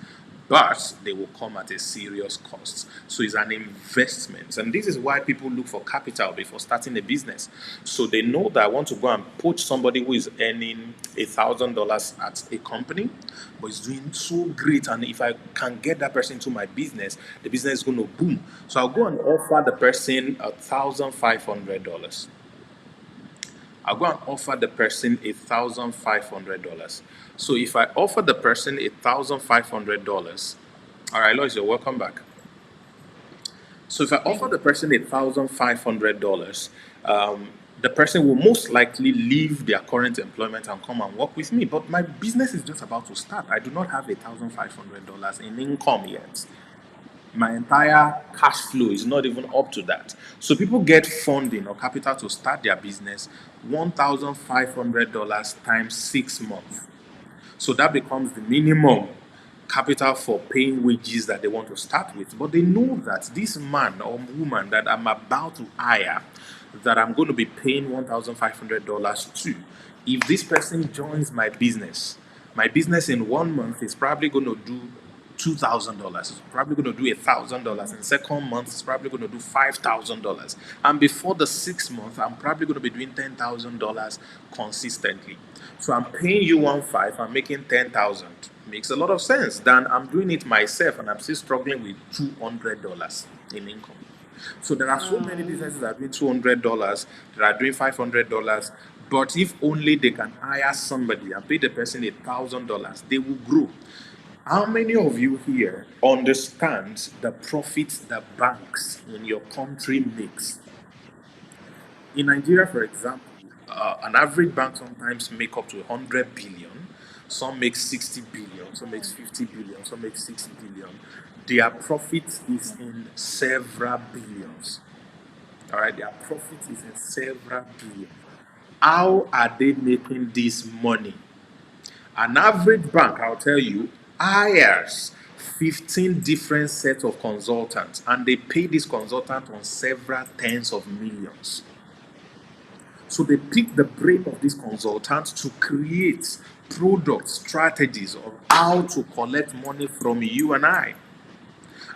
but they will come at a serious cost. So it's an investment. And this is why people look for capital before starting a business. So they know that I want to go and poach somebody who is earning $1,000 at a company, but is doing so great. And if I can get that person to my business, the business is going to boom. So I'll go and offer the person $1,500. I'll go and offer the person $1,500. So if I offer the person $1,500, all right, Lois, you're welcome back. So if I Thank offer you. the person $1,500, the person will most likely leave their current employment and come and work with me. But my business is just about to start. I do not have $1,500 in income yet. My entire cash flow is not even up to that. So people get funding or capital to start their business $1,500 times 6 months. So that becomes the minimum capital for paying wages that they want to start with. But they know that this man or woman that I'm about to hire, that I'm going to be paying $1,500 to, if this person joins my business in 1 month is probably going to do $2,000. It's probably going to do $1,000. In second month, it's probably going to do $5,000. And before the 6 month, I'm probably going to be doing $10,000 consistently. So I'm paying you 1.5. I'm making 10,000. Makes a lot of sense. Than I'm doing it myself and I'm still struggling with $200 in income. So there are so many businesses that are doing $200, that are doing $500, but if only they can hire somebody and pay the person $1,000, they will grow. How many of you here understand the profits that banks in your country makes? In Nigeria, for example, an average bank sometimes make up to 100 billion. Some make 60 billion, some makes 50 billion, some make 60 billion. Their profit is in several billions. All right, their profit is in several billion. How are they making this money? An average bank, I'll tell you, hires 15 different sets of consultants, and they pay this consultant on several tens of millions. So they pick the brain of this consultant to create product strategies of how to collect money from you and I.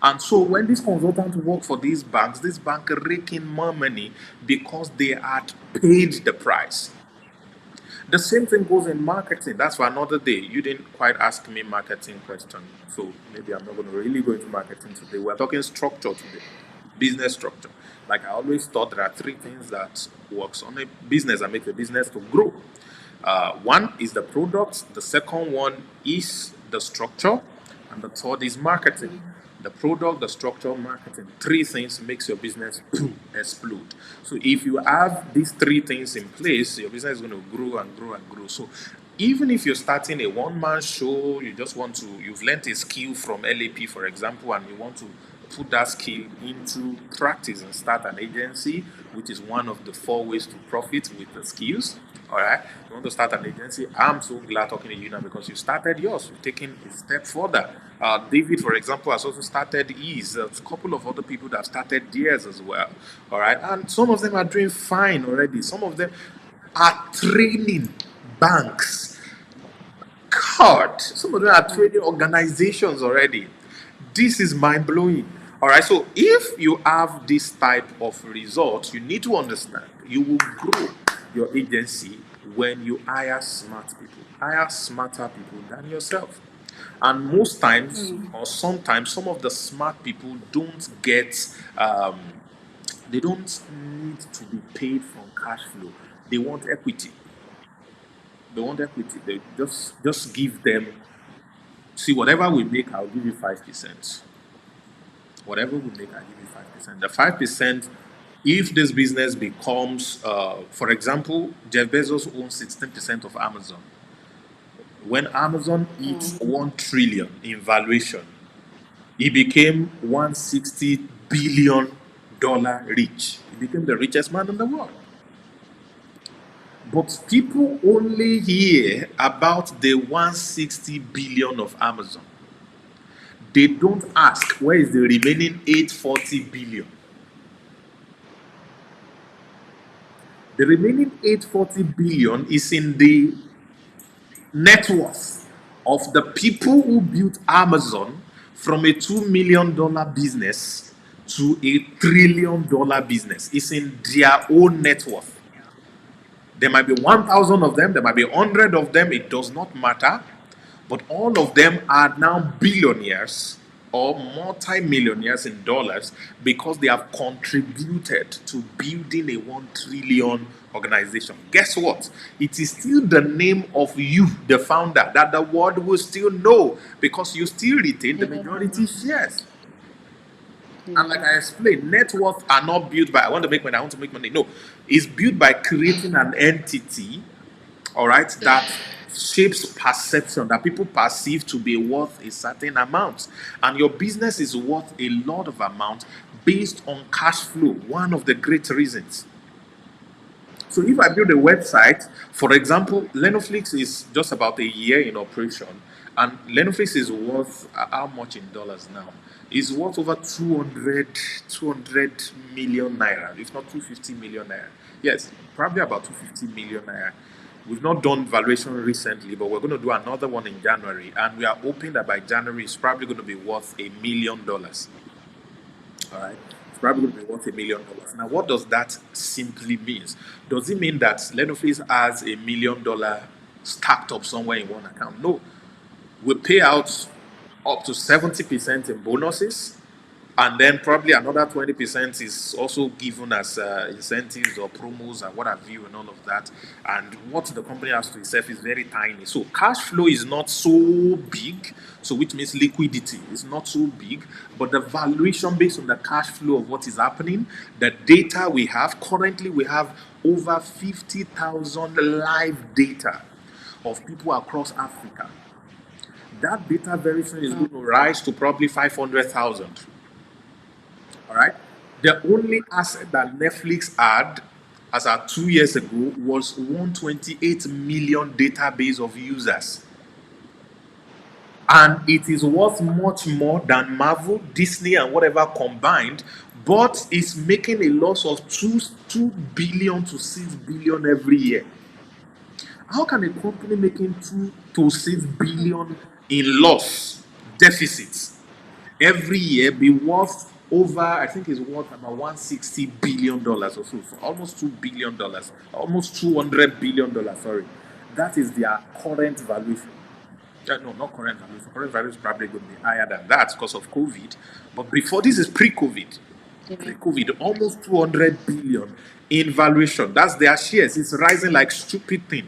And so when these consultants work for these banks, this bank raking more money because they had paid the price. The same thing goes in marketing. That's for another day. You didn't quite ask me marketing question, so maybe I'm not going to really go into marketing today. We're talking structure today, business structure. Like I always thought, there are three things that works on a business and make a business to grow. One is the product. The second one is the structure, and the third is marketing. The product, the structure, marketing. Three things makes your business explode. So if you have these three things in place, your business is going to grow and grow and grow. So even if you're starting a one-man show, you just want to, you've learned a skill from LAP, for example, and you want to put that skill into practice and start an agency, which is one of the four ways to profit with the skills. All right, you want to start an agency. I'm so glad talking to you now because you started yours. You've taken a step further. David, for example, has also started his. There's a couple of other people that have started theirs as well. All right, and some of them are doing fine already. Some of them are training banks. God, some of them are training organizations already. This is mind blowing. All right, so if you have this type of result, you need to understand you will grow your agency when you hire smart people, hire smarter people than yourself. And most times, or sometimes, some of the smart people don't get, they don't need to be paid from cash flow. They want equity. They want equity. They just give them. See, whatever we make, I'll give you 5%. Whatever we make, I'll give you 5%. The 5%, if this business becomes, for example, Jeff Bezos owns 16% of Amazon. When Amazon hits 1 trillion in valuation, he became 160 billion rich. He became the richest man in the world. But people only hear about the 160 billion of Amazon. They don't ask where is the remaining 840 billion. The remaining 840 billion is in the net worth of the people who built Amazon from a $2 million business to a $1 trillion business. It's in their own net worth. There might be 1,000 of them, there might be 100 of them, it does not matter. But all of them are now billionaires or multi-millionaires in dollars because they have contributed to building a 1 trillion organization. Guess what? It is still the name of you, the founder, that the world will still know because you still retain the majority shares. And like I explained, net worth are not built by I want to make money, I want to make money. No, it's built by creating an entity, all right, that shapes perception, that people perceive to be worth a certain amount. And your business is worth a lot of amount based on cash flow, one of the great reasons. So if I build a website, for example, Lenoflix is just about a year in operation, and Lenoflix is worth how much in dollars now? It's worth over 200 million naira, if not 250 million naira. Yes, probably about 250 million naira. We've not done valuation recently, but we're going to do another one in January, and we are hoping that by January it's probably going to be worth $1 million. All right. It's probably going to be worth $1 million. Now, what does that simply mean? Does it mean that Lenoflix has $1 million stacked up somewhere in one account? No. We pay out up to 70% in bonuses, and then probably another 20% is also given as incentives or promos and what have you and all of that. And what the company has to itself is very tiny. So cash flow is not so big, so which means liquidity is not so big, but the valuation based on the cash flow of what is happening, the data we have, currently we have over 50,000 live data of people across Africa. That data very soon is going to rise to probably 500,000. All right. The only asset that Netflix had as at 2 years ago was 128 million database of users. And it is worth much more than Marvel, Disney, and whatever combined, but it's making a loss of 2 billion to 6 billion every year. How can a company making 2 to 6 billion in loss deficits every year be worth over, I think it's worth about $160 billion or so, for almost $2 billion, almost $200 billion. Sorry, that is their current valuation. No, not current valuation. Current value is probably going to be higher than that because of COVID. But before, this is pre-COVID. Yeah. Pre-COVID, almost 200 billion in valuation. That's their shares. It's rising like stupid thing.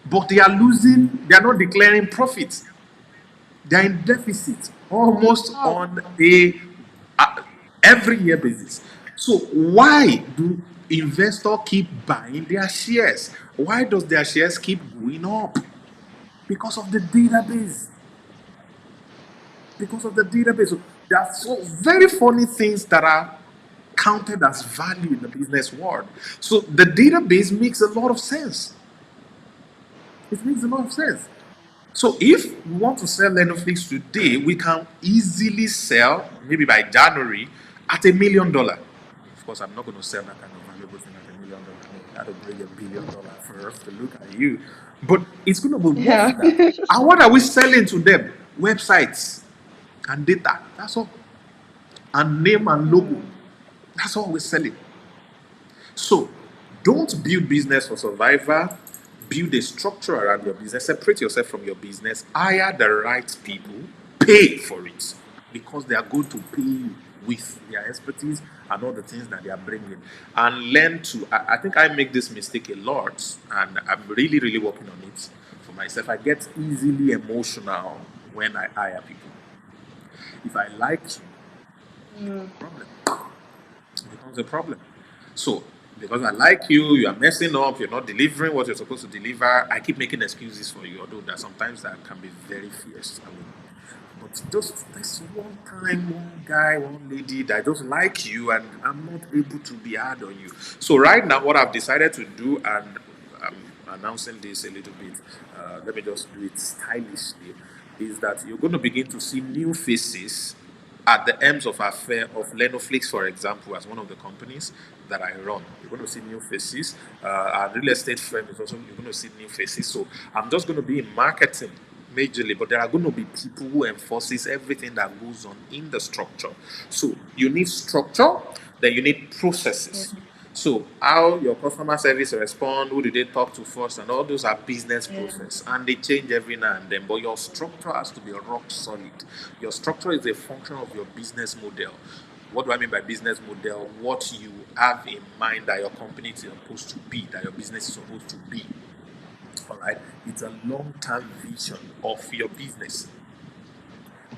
But they are losing. They are not declaring profits. They are in deficit almost How? on a uh, every year basis. So why do investors keep buying their shares? Why does their shares keep going up? Because of the database. Because of the database. So there are so very funny things that are counted as value in the business world. So the database makes a lot of sense. It makes a lot of sense. So if we want to sell Netflix today, we can easily sell maybe by January at $1 million. Of course, I'm not going to sell that kind of valuable thing at $1 million. No, you got to bring $1 billion first to look at you. But it's going to be Yeah. worth that. And what are we selling to them? Websites and data. That's all. And name and logo. Hmm. That's all we're selling. So don't build business for survival. Build a structure around your business. Separate yourself from your business. Hire the right people. Pay for it because they are going to pay you with their expertise and all the things that they are bringing. And learn to. I think I make this mistake a lot, and I'm really, really working on it for myself. I get easily emotional when I hire people. If I like you, it becomes Hmm. a problem. It becomes a problem. So, because I like you, you are messing up, you're not delivering what you're supposed to deliver, I keep making excuses for you, although that sometimes that can be very fierce. I mean, but just this one time, one guy, one lady that just like you, and I'm not able to be hard on you. So, right now, what I've decided to do, and I'm announcing this a little bit, let me just do it stylishly, is that you're going to begin to see new faces at the ends of affair of Lenoflix, for example, as one of the companies that I run. You're going to see new faces. Our real estate firm is also, you're going to see new faces. So I'm just going to be in marketing majorly, but there are going to be people who enforces everything that goes on in the structure. So you need structure, then you need Yeah. processes. So how your customer service respond, who do they talk to first, and all those are business Yeah. process, and they change every now and then. But your structure has to be rock solid. Your structure is a function of your business model. What do I mean by business model? What you have in mind that your company is supposed to be, that your business is supposed to be. All right, it's a long-term vision of your business,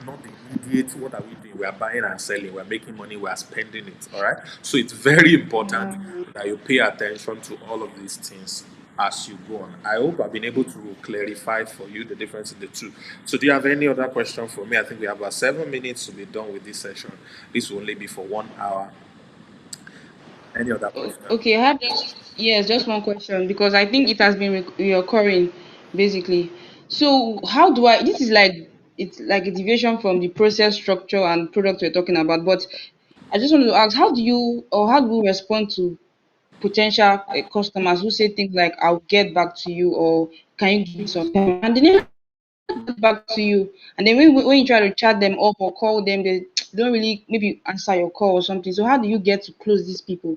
not the immediate. What are we doing? We are buying and selling, we're making money, we are spending it. All right, so it's very important Yeah. that you pay attention to all of these things as you go on. I hope I've been able to clarify for you the difference in the two. So do you have any other question for me? I think we have about 7 minutes to be done with this session. This will only be for 1 hour. Any other question? Okay, I have just yes, just one question because I think it has been reoccurring basically. So how do I? This is like it's like a deviation from the process structure and product we're talking about. But I just want to ask, how do you or how do you respond to potential customers who say things like "I'll get back to you" or "Can you give me some time?" and they never get back to you, and then when you try to chat them up or call them, they don't really maybe answer your call or something. So how do you get to close these people?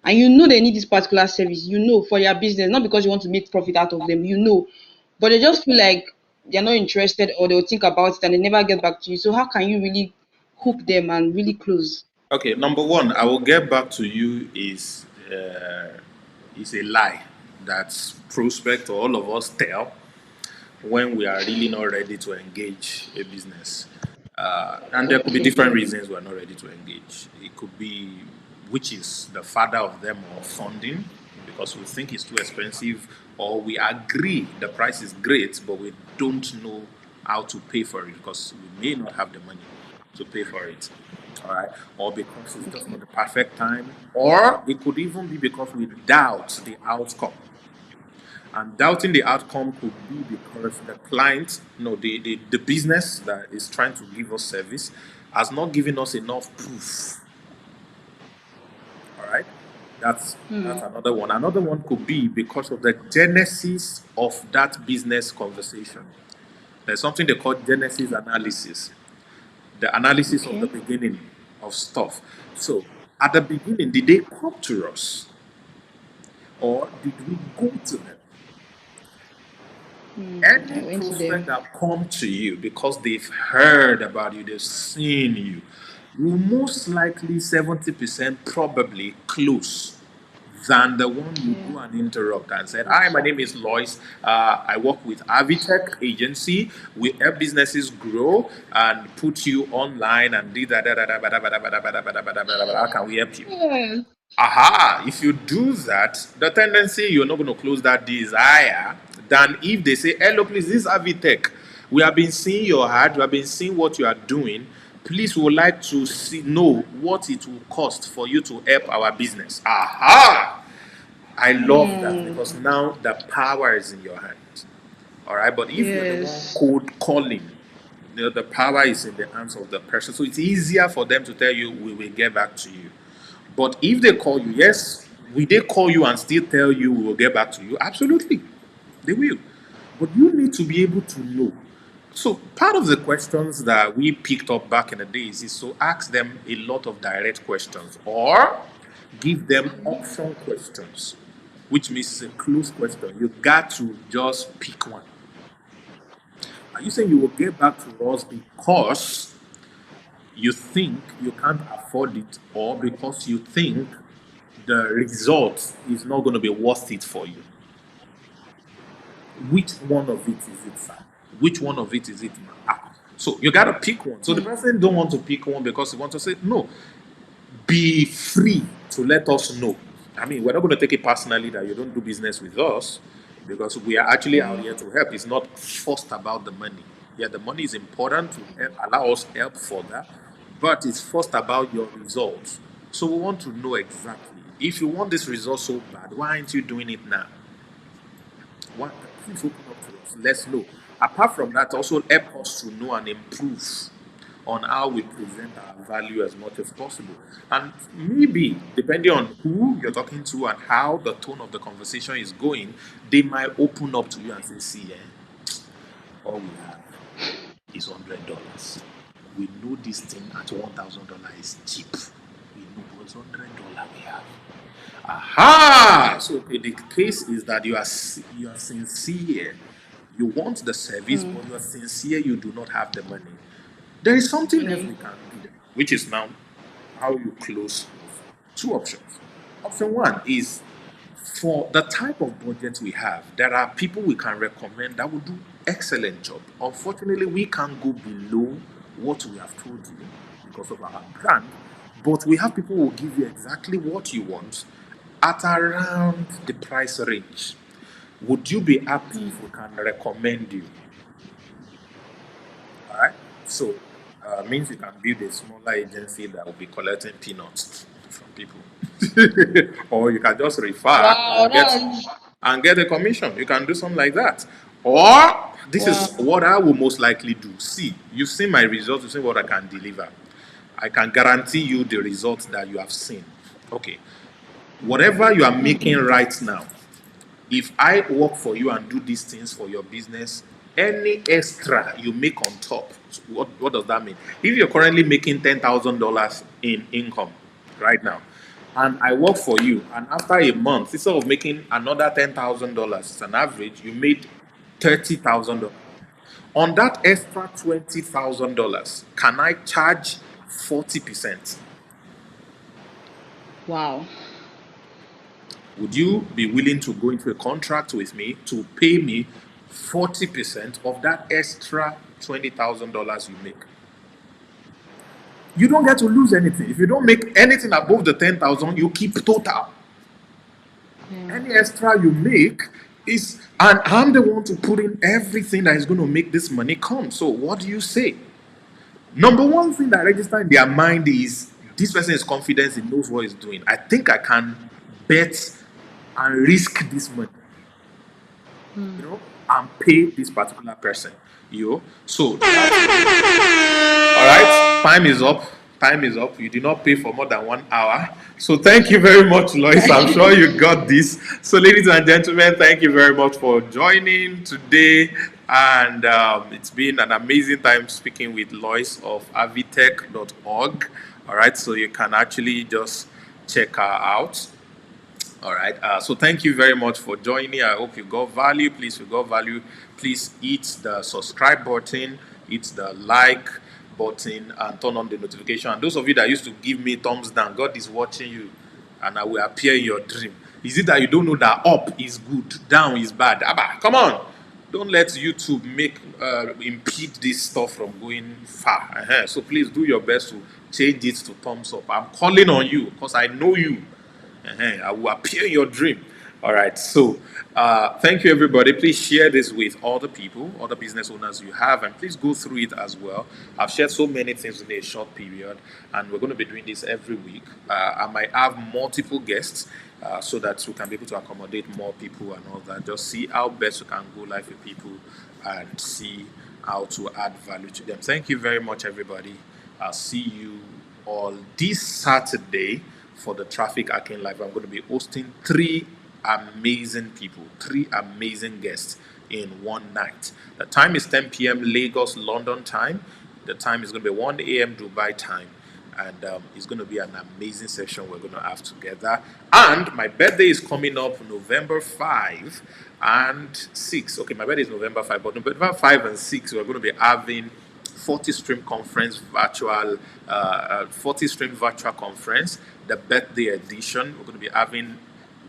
And you know they need this particular service, you know, for their business, not because you want to make profit out of them, you know, but they just feel like they're not interested or they'll think about it and they never get back to you. So how can you really hook them and really close? Okay, number one, I will get back to you is a lie that prospect or all of us tell when we are really not ready to engage a business. And there could be Okay. different reasons we're not ready to engage. It could be which is the father of them, or funding, because we think it's too expensive, or we agree the price is great, but we don't know how to pay for it because we may not have the money to pay for it. all right, or because it's just not the perfect time, or it could even be because we doubt the outcome. And doubting the outcome could be because the client, no, the business that is trying to give us service has not given us enough proof. All right. That's another one. Another one could be because of the genesis of that business conversation. There's something they call genesis analysis, the analysis of the Okay. beginning of stuff. So at the beginning, did they come to us or did we go to them? Any I went to prospect them. that come to you because they've heard about you, they've seen you, will most likely 70% probably close than the one you Yeah. go and interrupt and said, "Hi, my name is Lois. I work with Avitech agency. We help businesses grow and put you online and do that. How can we help you?" Yes. Aha, if you do that, the tendency you're not going to close that deal is higher than if they say, "Hello, please, this is Avitech. We have been seeing your ad, we have been seeing what you are doing. Please, we would like to know what it will cost for you to help our business." Aha! I love that because Hmm. now the power is in your hands. All right. But if you're the one Yes. cold calling, the power is in the hands of the person. So it's easier for them to tell you, "We will get back to you." But if they call you, yes, will they call you and still tell you, "We will get back to you"? Absolutely. They will. But you need to be able to know. So part of the questions that we picked up back in the days is to ask them a lot of direct questions or give them option questions, which means it's a closed question. You got to just pick one. Are you saying you will get back to us because you think you can't afford it or because you think the result is not going to be worth it for you? Which one of it is it, sir? Which one of it is it, ma? So you got to pick one. So the person don't want to pick one because he wants to say, "No, be free to let us know." I mean, we're not going to take it personally that you don't do business with us because we are actually out Yeah. here to help. It's not first about the money. Yeah, the money is important to help, allow us help further, but it's first about your results. So we want to know exactly if you want this result so bad, why aren't you doing it now? What? Please open up to us. Let's know. Apart from that, also help us to know and improve on how we present our value as much as possible. And maybe, depending on who you're talking to and how the tone of the conversation is going, they might open up to you and say, "See, all we have is $100. We know this thing at $1,000 is cheap. We know what's $100 we have." Aha! So okay, the case is that you are sincere. You want the service, but you are sincere. You do not have the money. There is something else Money. we can do, which is now how you close with two options. Option one is for the type of budget we have, there are people we can recommend that will do excellent job. Unfortunately, we can't go below what we have told you because of our brand, but we have people who will give you exactly what you want at around the price range. Would you be happy if we can recommend you? All right. So, means you can build a smaller agency that will be collecting peanuts from people, or you can just refer Wow, and get a commission. You can do something like that. Or this is wow. what I will most likely do. See, you've seen my results. You've seen what I can deliver. I can guarantee you the results that you have seen. Okay. Whatever you are making right now, if I work for you and do these things for your business, any extra you make on top, what does that mean? If you're currently making $10,000 in income right now, and I work for you, and after a month, instead of making another $10,000, it's an average, you made $30,000. On that extra $20,000, can I charge 40%? Wow. Would you be willing to go into a contract with me to pay me 40% of that extra $20,000 you make? You don't get to lose anything. If you don't make anything above the 10,000, you keep total. Yeah. Any extra you make is, and I'm the one to put in everything that is going to make this money come. So what do you say? Number one thing that registers in their mind is this person is confident, he knows what he's doing. I think I can bet and risk this money, and pay this particular person. So that's one. All right, time is up. Time is up. You did not pay for more than 1 hour. So thank you very much, Lois. I'm sure you got this. So, ladies and gentlemen, thank you very much for joining today. And it's been an amazing time speaking with Lois of avitech.org. All right, so you can actually just check her out. All right. So thank you very much for joining. I hope you got value. Please, if you got value, please hit the subscribe button, hit the like button, and turn on the notification. And those of you that used to give me thumbs down, God is watching you, and I will appear in your dream. Is it that you don't know that up is good, down is bad? Abba, come on. Don't let YouTube impede this stuff from going far. So please do your best to change it to thumbs up. I'm calling on you because I know you. I will appear in your dream. All right. So, thank you, everybody. Please share this with other people, other business owners you have, and please go through it as well. I've shared so many things in a short period, and we're going to be doing this every week. I might have multiple guests. So that we can be able to accommodate more people and all that. Just see how best we can go live with people and see how to add value to them. Thank you very much, everybody. I'll see you all this Saturday for the Traffic Hacking Live. I'm going to be hosting three amazing people, three amazing guests in one night. The time is 10 p.m. Lagos, London time. The time is going to be 1 a.m. Dubai time. And it's going to be an amazing session we're going to have together. And my birthday is coming up November 5 and 6. Okay, my birthday is November 5, but November 5 and 6, we're going to be having 40 stream conference virtual 40 stream virtual conference, the birthday edition. We're going to be having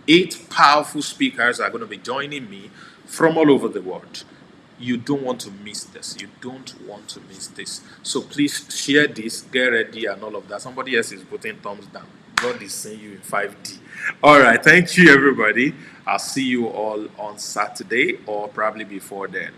8 powerful speakers that are going to be joining me from all over the world. You don't want to miss this. You don't want to miss this. So please share this, get ready, and all of that. Somebody else is putting thumbs down. God is seeing you in 5D. All right. Thank you, everybody. I'll see you all on Saturday or probably before then.